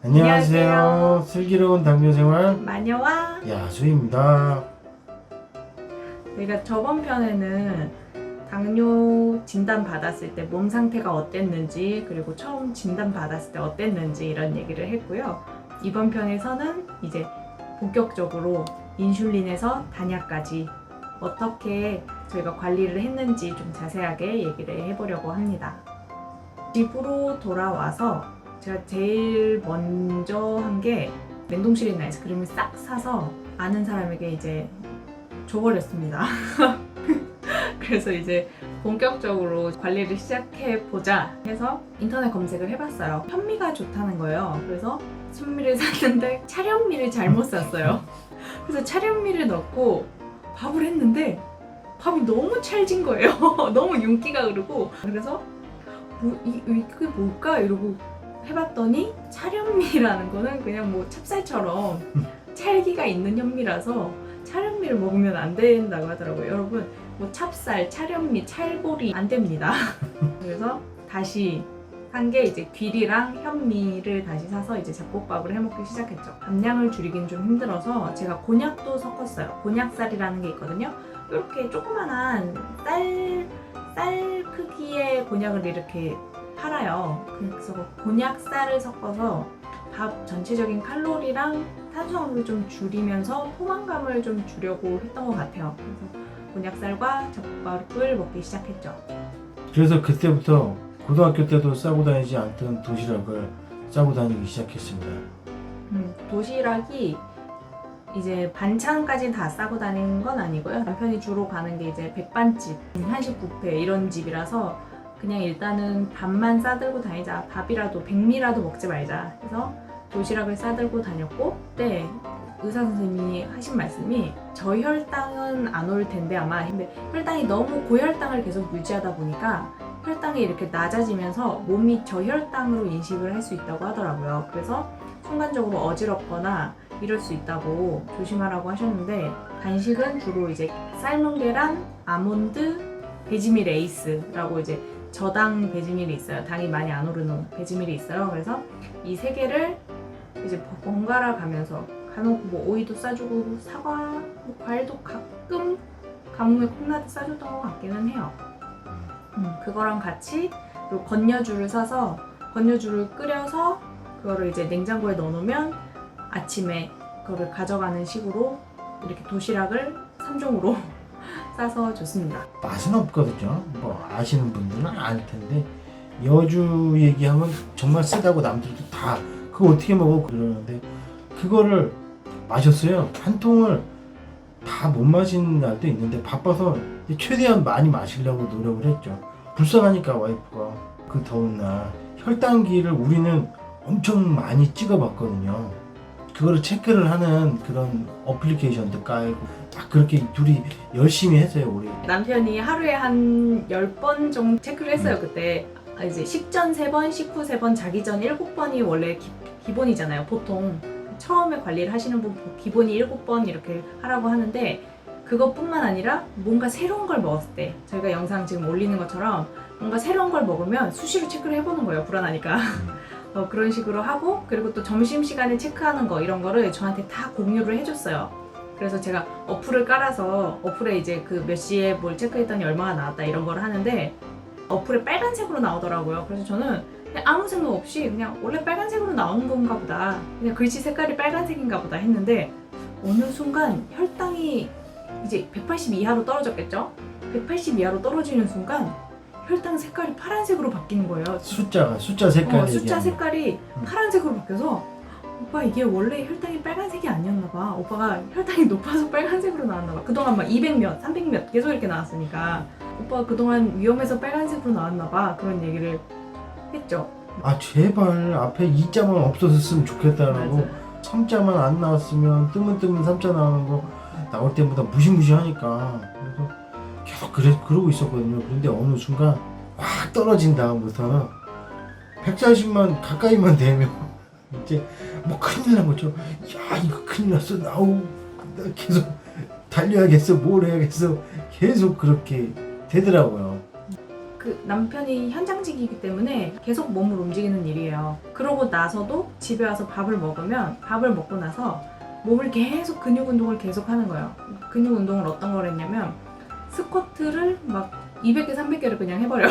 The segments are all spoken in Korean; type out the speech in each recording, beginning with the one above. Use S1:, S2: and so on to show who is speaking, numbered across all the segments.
S1: 안녕하세요. 슬기로운 당뇨생활
S2: 마녀와
S1: 야수입니다.
S2: 저희가 저번 편에는 당뇨 진단 받았을 때 몸 상태가 어땠는지, 그리고 처음 진단 받았을 때 어땠는지 이런 얘기를 했고요. 이번 편에서는 이제 본격적으로 인슐린에서 단약까지 어떻게 저희가 관리를 했는지 좀 자세하게 얘기를 해보려고 합니다. 집으로 돌아와서 제가 제일 먼저 한 게 냉동실에 있는 아이스크림을 싹 사서 아는 사람에게 이제 줘버렸습니다. 그래서 이제 본격적으로 관리를 시작해보자 해서 인터넷 검색을 해봤어요. 현미가 좋다는 거예요. 그래서 현미를 샀는데 찰현미를 잘못 샀어요. 그래서 찰현미를 넣고 밥을 했는데 밥이 너무 찰진 거예요. 너무 윤기가 흐르고. 그래서 이게 뭘까? 이러고 해봤더니 찰현미라는 거는 그냥 뭐 찹쌀처럼 찰기가 있는 현미라서 찰현미를 먹으면 안 된다고 하더라고요. 여러분, 뭐 찹쌀, 찰현미, 찰보리 안 됩니다. 그래서 다시 한 게 이제 귀리랑 현미를 다시 사서 이제 잡곡밥을 해먹기 시작했죠. 밥량을 줄이긴 좀 힘들어서 제가 곤약도 섞었어요. 곤약쌀이라는 게 있거든요. 이렇게 조그만한 쌀 크기의 곤약을 이렇게 팔아요. 그래서 곤약쌀을 섞어서 밥 전체적인 칼로리랑 탄수화물을 좀 줄이면서 포만감을 좀 주려고 했던 것 같아요. 그래서 곤약쌀과 잡곡밥을 먹기 시작했죠.
S1: 그래서 그때부터 고등학교 때도 싸고 다니지 않던 도시락을 싸고 다니기 시작했습니다.
S2: 도시락이 이제 반찬까지 다 싸고 다니는 건 아니고요. 남편이 주로 가는 게 이제 백반집, 한식 뷔페 이런 집이라서 그냥 일단은 밥만 싸들고 다니자. 밥이라도 백미라도 먹지 말자 해서 도시락을 싸들고 다녔고, 그때 의사 선생님이 하신 말씀이 저혈당은 안 올 텐데 아마, 근데 혈당이 너무 고혈당을 계속 유지하다 보니까 혈당이 이렇게 낮아지면서 몸이 저혈당으로 인식을 할 수 있다고 하더라고요. 그래서 순간적으로 어지럽거나 이럴 수 있다고 조심하라고 하셨는데, 간식은 주로 이제 삶은 계란, 아몬드, 베지밀 에이스라고 이제 저당 베지밀이 있어요. 당이 많이 안 오르는 베지밀이 있어요. 그래서 이 세 개를 이제 번갈아 가면서 간혹 뭐 오이도 싸주고 사과, 뭐 과일도 가끔 가뭄에 콩나도 싸줬던 것 같기는 해요. 그거랑 같이 그리고 건녀주를 사서 건녀주를 끓여서 그거를 이제 냉장고에 넣어놓으면 아침에 그거를 가져가는 식으로 이렇게 도시락을 3종으로 싸서 줬습니다.
S1: 맛은 없거든요. 뭐 아시는 분들은 알 텐데 여주 얘기하면 정말 쓰다고 남들도 다 그거 어떻게 먹어 그러는데 그거를 마셨어요. 한 통을 다 못 마신 날도 있는데 바빠서 최대한 많이 마시려고 노력을 했죠. 불쌍하니까 와이프가 그 더운 날 혈당기를 우리는 엄청 많이 찍어봤거든요. 그거를 체크를 하는 그런 어플리케이션도 깔고 막 그렇게 둘이 열심히 했어요. 우리
S2: 남편이 하루에 한 10번 정도 체크를 했어요. 그때 이제 식전 3번, 식후 3번, 자기 전 7번이 원래 기본이잖아요. 보통 처음에 관리를 하시는 분 기본이 7번 이렇게 하라고 하는데, 그것뿐만 아니라 뭔가 새로운 걸 먹었을 때, 저희가 영상 지금 올리는 것처럼 뭔가 새로운 걸 먹으면 수시로 체크를 해보는 거예요. 불안하니까. 그런 식으로 하고, 그리고 또 점심시간에 체크하는 거 이런 거를 저한테 다 공유를 해줬어요. 그래서 제가 어플을 깔아서 어플에 이제 그 몇 시에 뭘 체크했더니 얼마가 나왔다 이런 걸 하는데 어플에 빨간색으로 나오더라고요. 그래서 저는 그냥 아무 생각 없이 그냥 원래 빨간색으로 나오는 건가 보다, 그냥 글씨 색깔이 빨간색인가 보다 했는데, 어느 순간 혈당이 이제 180 이하로 떨어졌겠죠? 180 이하로 떨어지는 순간 혈당 색깔이 파란색으로 바뀌는 거예요.
S1: 숫자 색깔이
S2: 숫자 색깔이 파란색으로 바뀌어서 오빠 이게 원래 혈당이 빨간색이 아니었나 봐. 오빠가 혈당이 높아서 빨간색으로 나왔나 봐. 그동안 막 200몇, 300몇 계속 이렇게 나왔으니까 오빠가 그동안 위험해서 빨간색으로 나왔나 봐. 그런 얘기를 했죠.
S1: 아 제발 앞에 2자만 없어졌으면 좋겠다라고.
S2: 맞아.
S1: 3자만 안 나왔으면 뜨문 3자 나오는 거 나올 때보다 무시무시하니까 그래서 계속 그러고 있었거든요. 그런데 어느 순간 확 떨어진 다음부터는 140만 가까이만 되면 이제 뭐 큰일 난 것처럼 야 이거 큰일 났어 나오 계속 달려야겠어, 뭘 해야겠어, 계속 그렇게 되더라고요.
S2: 그 남편이 현장직이기 때문에 계속 몸을 움직이는 일이에요. 그러고 나서도 집에 와서 밥을 먹으면 밥을 먹고 나서 몸을 계속 근육 운동을 계속 하는 거예요. 근육 운동을 어떤 걸 했냐면 스쿼트를 막 200개, 300개를 그냥 해버려.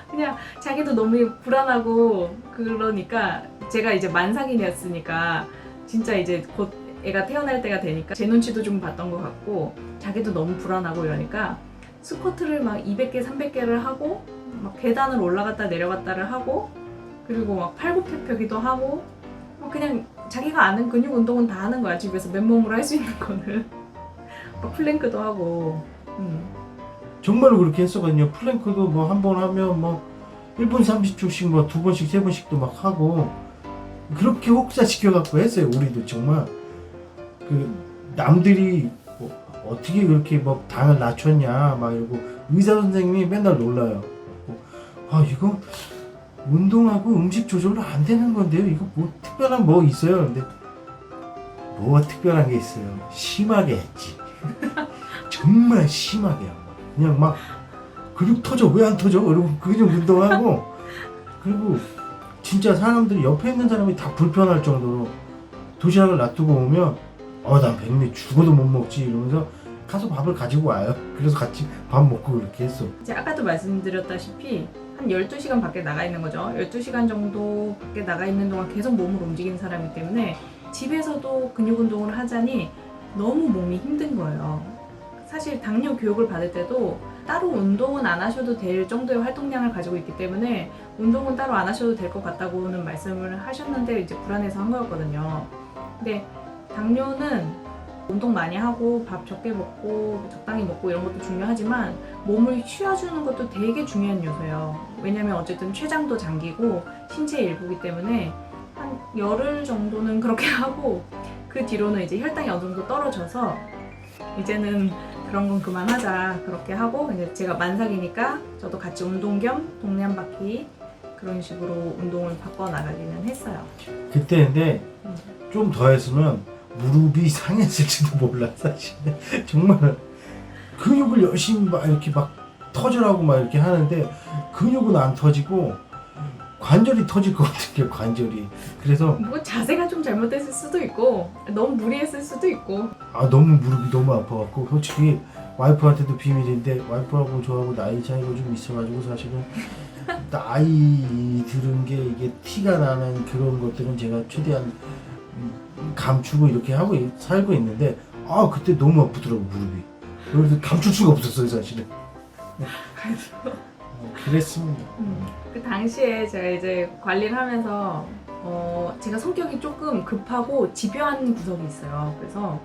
S2: 그냥 자기도 너무 불안하고 그러니까 제가 이제 만삭인이었으니까 진짜 이제 곧 애가 태어날 때가 되니까 제 눈치도 좀 봤던 것 같고 자기도 너무 불안하고 이러니까 스쿼트를 막 200개, 300개를 하고 막 계단을 올라갔다 내려갔다를 하고 그리고 막 팔굽혀펴기도 하고 막 그냥 자기가 아는 근육 운동은 다 하는 거야. 집에서 맨몸으로 할 수 있는 거는 막 플랭크도 하고
S1: 정말로 그렇게 했었거든요. 플랭크도 뭐 한 번 하면 뭐 1분 30초씩 뭐 2번씩 3번씩도 막 하고 그렇게 혹사시켜갖고 했어요. 우리도 정말 그 남들이 뭐 어떻게 그렇게 뭐 당을 낮췄냐 막 이러고 의사 선생님이 맨날 놀라요. 아 이거 운동하고 음식 조절로 안 되는 건데요. 이거 뭐 특별한 뭐 있어요? 근데 뭐가 특별한 게 있어요. 심하게 했지. 정말 심하게 한 거. 그냥 막 근육 터져 왜 안 터져? 그리고 근육 운동하고 그리고 진짜 사람들이 옆에 있는 사람이 다 불편할 정도로 도시락을 놔두고 오면 난 백미 죽어도 못 먹지 이러면서 가서 밥을 가지고 와요. 그래서 같이 밥 먹고 그렇게 했어.
S2: 이제 아까도 말씀드렸다시피 한 12시간 밖에 나가 있는 거죠. 12시간 정도 밖에 나가 있는 동안 계속 몸을 움직이는 사람이기 때문에 집에서도 근육 운동을 하자니 너무 몸이 힘든 거예요. 사실 당뇨 교육을 받을 때도 따로 운동은 안 하셔도 될 정도의 활동량을 가지고 있기 때문에 운동은 따로 안 하셔도 될 것 같다고는 말씀을 하셨는데 이제 불안해서 한 거였거든요. 근데 당뇨는 운동 많이 하고 밥 적게 먹고 적당히 먹고 이런 것도 중요하지만 몸을 쉬어주는 것도 되게 중요한 요소예요. 왜냐면 어쨌든 췌장도 잠기고 신체의 일부이기 때문에 한 열흘 정도는 그렇게 하고 그 뒤로는 이제 혈당이 어느 정도 떨어져서 이제는 그런 건 그만하자 그렇게 하고 이제 제가 만삭이니까 저도 같이 운동 겸 동네 한 바퀴 그런 식으로 운동을 바꿔 나가기는 했어요.
S1: 그때 근데 좀 더 했으면 무릎이 상했을지도 몰라 사실. 정말 근육을 열심히 막 이렇게 막 터져라고 막 이렇게 하는데 근육은 안 터지고 관절이 터질 것 같은 게 관절이. 그래서
S2: 뭐 자세가 좀 잘못됐을 수도 있고 너무 무리했을 수도 있고
S1: 너무 무릎이 너무 아파갖고 솔직히 와이프한테도 비밀인데 와이프하고 저하고 나이 차이가 좀 있어가지고 사실은 나이 들은 게 이게 티가 나는 그런 것들은 제가 최대한 감추고 이렇게 하고 살고 있는데 그때 너무 아프더라고 무릎이. 그래서 감출 수가 없었어요 사실은. 그랬습니다.
S2: 그 당시에 제가 이제 관리를 하면서 제가 성격이 조금 급하고 집요한 구석이 있어요. 그래서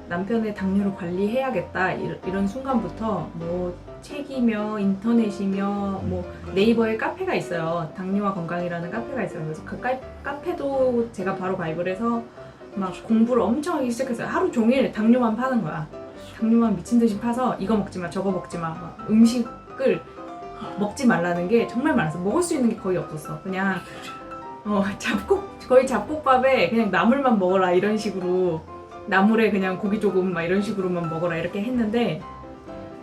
S2: 남편의 당뇨를 관리해야겠다 이런 순간부터 뭐 책이며 인터넷이며 뭐 네이버에 카페가 있어요. 당뇨와 건강이라는 카페가 있어요. 그래서 그 카페도 제가 바로 가입을 해서 막 공부를 엄청 하기 시작했어요. 하루 종일 당뇨만 파는 거야. 당뇨만 미친 듯이 파서 이거 먹지 마 저거 먹지 마 막 음식을 먹지 말라는 게 정말 많았어. 먹을 수 있는 게 거의 없었어. 그냥 거의 잡곡밥에 그냥 나물만 먹어라 이런 식으로 나물에 그냥 고기 조금 막 이런 식으로만 먹어라 이렇게 했는데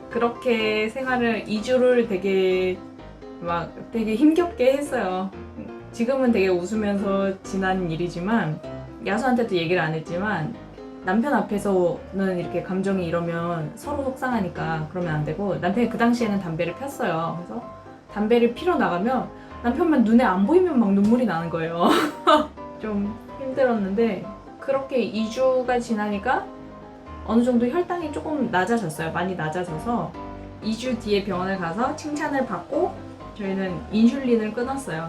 S2: 그렇게 생활을 2주를 되게 힘겹게 했어요. 지금은 되게 웃으면서 지난 일이지만 야수한테도 얘기를 안 했지만 남편 앞에서는 이렇게 감정이 이러면 서로 속상하니까 그러면 안 되고 남편이 그 당시에는 담배를 폈어요. 그래서 담배를 피러 나가면 남편만 눈에 안 보이면 막 눈물이 나는 거예요. 좀 힘들었는데 그렇게 2주가 지나니까 어느 정도 혈당이 조금 낮아졌어요. 많이 낮아져서 2주 뒤에 병원을 가서 칭찬을 받고 저희는 인슐린을 끊었어요.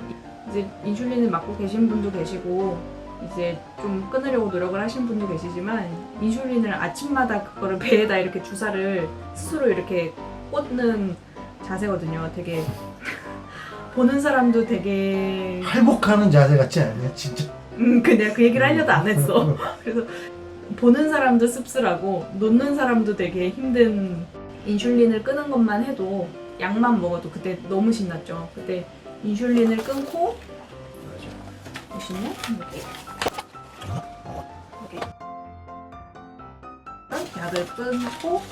S2: 이제 인슐린을 맞고 계신 분도 계시고 이제 좀 끊으려고 노력을 하신 분도 계시지만 인슐린을 아침마다 그거를 배에다 이렇게 주사를 스스로 이렇게 꽂는 자세거든요. 되게 보는 사람도 되게
S1: 할복하는 자세 같지 않냐 진짜.
S2: 내가 그 얘기를 하려도 안 했어. 그래서 보는 사람도 씁쓸하고 놓는 사람도 되게 힘든 인슐린을 끄는 것만 해도 약만 먹어도 그때 너무 신났죠. 그때 인슐린을 끊고 보시면 여기 약을 끊고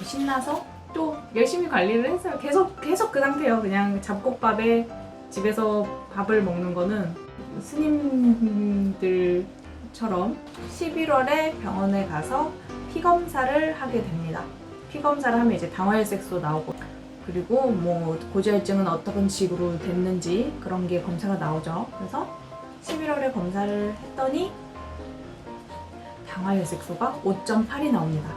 S2: 신나서 또 열심히 관리를 했어요. 계속 그 상태예요. 그냥 잡곡밥에 집에서 밥을 먹는 거는 스님들처럼 11월에 병원에 가서 피 검사를 하게 됩니다. 피 검사를 하면 이제 당화혈색소 나오고 그리고 뭐 고지혈증은 어떤 식으로 됐는지 그런 게 검사가 나오죠. 그래서 11월에 검사를 했더니 당화혈색소가 5.8이 나옵니다.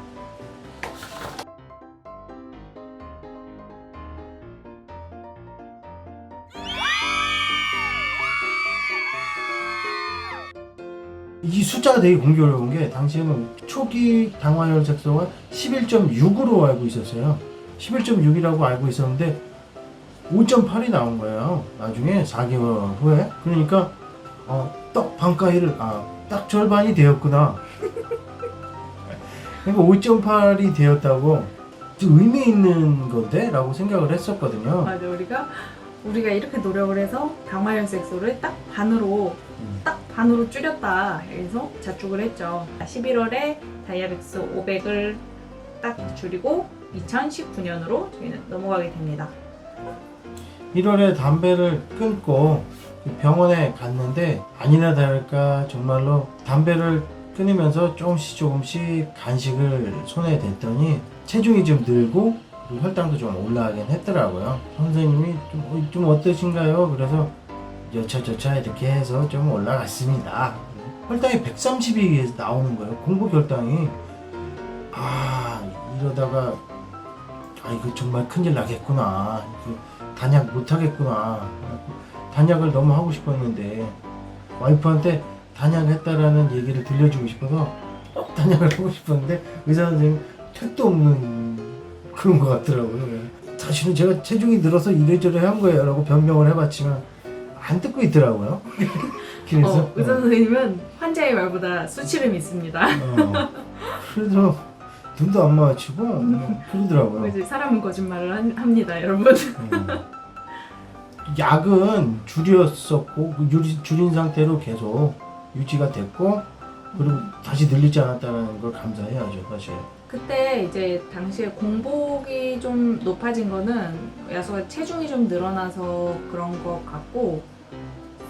S1: 이 숫자가 되게 공교로운 게 당시에는 초기 당화혈색소가 11.6으로 알고 있었어요. 11.6이라고 알고 있었는데 5.8이 나온 거예요. 나중에 4개월 후에. 그러니까 딱 반가이를 딱 절반이 되었구나. 그러니까 5.8이 되었다고 좀 의미 있는 건데? 라고 생각을 했었거든요.
S2: 맞아, 우리가 이렇게 노력을 해서 당화혈색소를 딱 반으로 줄였다 해서 자축을 했죠. 11월에 다이아백스 500을 딱 줄이고 2019년으로 저희는 넘어가게 됩니다.
S1: 1월에 담배를 끊고 병원에 갔는데 아니나 다를까 정말로 담배를 끊으면서 조금씩 간식을 손에 댔더니 체중이 좀 늘고 그리고 혈당도 좀 올라가긴 했더라고요. 선생님이 좀 어떠신가요? 그래서 여차저차 이렇게 해서 좀 올라갔습니다. 혈당이 130이 나오는 거예요. 공복 혈당이. 이러다가 이거 정말 큰일 나겠구나. 단약 못 하겠구나. 단약을 너무 하고 싶었는데 와이프한테 단약을 했다라는 얘기를 들려주고 싶어서 단약을 하고 싶었는데 의사 선생님 택도 없는 그런 것 같더라고요. 사실은 제가 체중이 늘어서 이래저래 한 거예요 라고 변명을 해봤지만 안 듣고 있더라고요. 그래서
S2: 의사 선생님은 환자의 말보다 수치를 믿습니다.
S1: 그래서 눈도 안 마주치고 그러더라고요.
S2: 이제 사람은 거짓말을 합니다, 여러분.
S1: 약은 줄였었고 줄인 상태로 계속 유지가 됐고 그리고 다시 늘리지 않았다는 걸 감사해야죠, 사실.
S2: 그때 이제 당시에 공복이 좀 높아진 거는 야수가 체중이 좀 늘어나서 그런 것 같고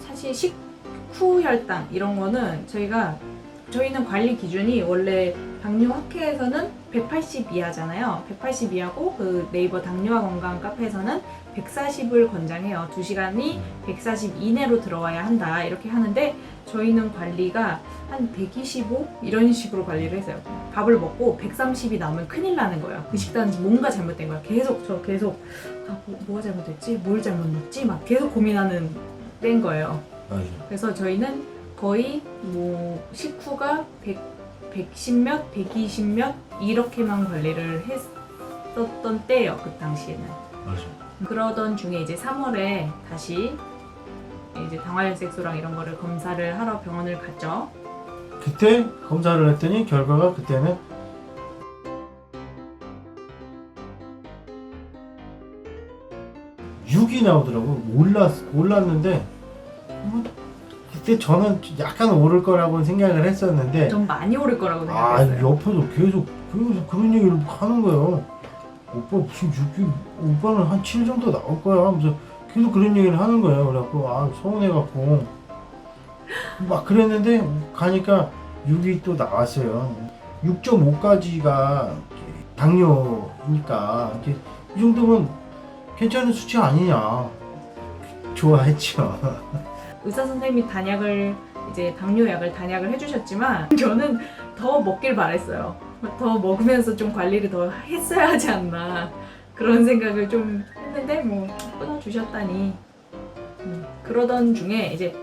S2: 사실 식후 혈당 이런 거는 저희는 관리 기준이 원래 당뇨학회에서는 180 이하잖아요. 180 이하고 그 네이버 당뇨와 건강 카페에서는 140을 권장해요. 2시간이 140 이내로 들어와야 한다 이렇게 하는데 저희는 관리가 한 125 이런 식으로 관리를 했어요. 밥을 먹고 130이 나오면 큰일 나는 거예요. 그 식단이 뭔가 잘못된 거야. 계속 뭐가 잘못됐지? 뭘 잘못 넣었지? 막 계속 고민하는 때인 거예요.
S1: 맞아요.
S2: 그래서 저희는 거의 뭐 식후가 110몇, 120몇 이렇게만 관리를 했었던 때예요. 그 당시에는.
S1: 맞아요.
S2: 그러던 중에 이제 3월에 다시 이제 당화혈색소랑 이런 거를 검사를 하러 병원을 갔죠.
S1: 그때 검사를 했더니 결과가 그때는 (6이) 나오더라고. 올랐는데 그때 저는 약간 오를 거라고 생각을 했었는데
S2: 좀 많이 오를 거라고 생각했어요.
S1: 옆에서 계속 그런 얘기를 하는 거예요. 오빠 무슨 6이 오빠는 한 7 정도 나올 거야 하면서 계속 그런 얘기를 하는 거예요. 그래갖고 서운해갖고 막 그랬는데 가니까 6이 또 나왔어요. 6.5까지가 당뇨니까 이 정도면 괜찮은 수치 아니냐. 좋아했죠.
S2: 의사 선생님이 당뇨약을 단약을 해주셨지만 저는 더 먹길 바랬어요. 더 먹으면서 좀 관리를 더 했어야 하지 않나 그런 생각을 좀 했는데 뭐 끊어주셨다니. 그러던 중에 이제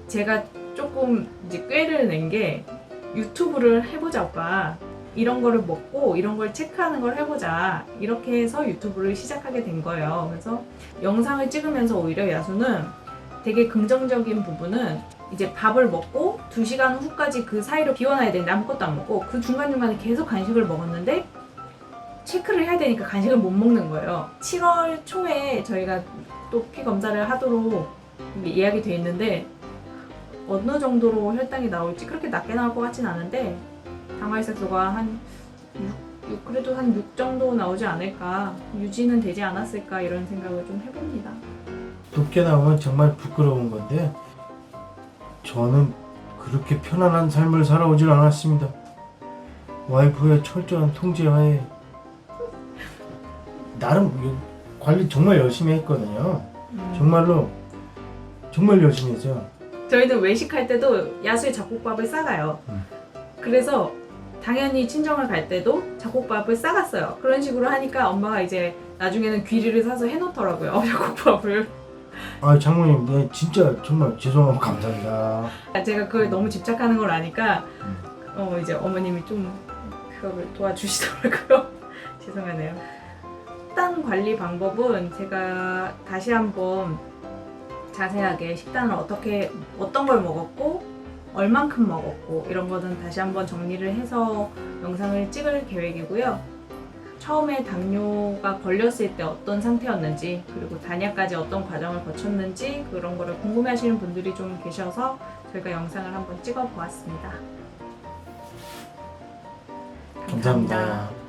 S2: 제가 조금 이제 꾀를 낸 게 유튜브를 해보자 오빠. 이런 거를 먹고 이런 걸 체크하는 걸 해보자. 이렇게 해서 유튜브를 시작하게 된 거예요. 그래서 영상을 찍으면서 오히려 야수는 되게 긍정적인 부분은 이제 밥을 먹고 2시간 후까지 그 사이로 비워놔야 되는데 아무것도 안 먹고 그 중간중간에 계속 간식을 먹었는데 체크를 해야 되니까 간식을 못 먹는 거예요. 7월 초에 저희가 또 피 검사를 하도록 예약이 돼 있는데 어느 정도로 혈당이 나올지 그렇게 낮게 나올 것 같진 않은데 당화혈색소가 한 6, 그래도 한 6 정도 나오지 않을까, 유지는 되지 않았을까 이런 생각을 좀 해봅니다.
S1: 높게 나오면 정말 부끄러운 건데 저는 그렇게 편안한 삶을 살아오질 않았습니다. 와이프의 철저한 통제하에 나름 관리 정말 열심히 했거든요. 정말로 정말 열심히 했어요.
S2: 저희는 외식할 때도 야수의 잡곡밥을 싸가요. 그래서 당연히 친정을 갈 때도 잡곡밥을 싸갔어요. 그런 식으로 하니까 엄마가 이제 나중에는 귀리를 사서 해놓더라고요. 잡곡밥을.
S1: 아 장모님, 네 진짜 정말 죄송하고 감사합니다.
S2: 제가 그걸 너무 집착하는 걸 아니까 이제 어머님이 좀 그거를 도와주시더라고요. 죄송하네요. 식단 관리 방법은 제가 다시 한번 자세하게 식단을 어떤 걸 먹었고 얼만큼 먹었고 이런 거는 다시 한번 정리를 해서 영상을 찍을 계획이고요. 처음에 당뇨가 걸렸을 때 어떤 상태였는지, 그리고 단약까지 어떤 과정을 거쳤는지 그런 거를 궁금해하시는 분들이 좀 계셔서 저희가 영상을 한번 찍어 보았습니다.
S1: 감사합니다.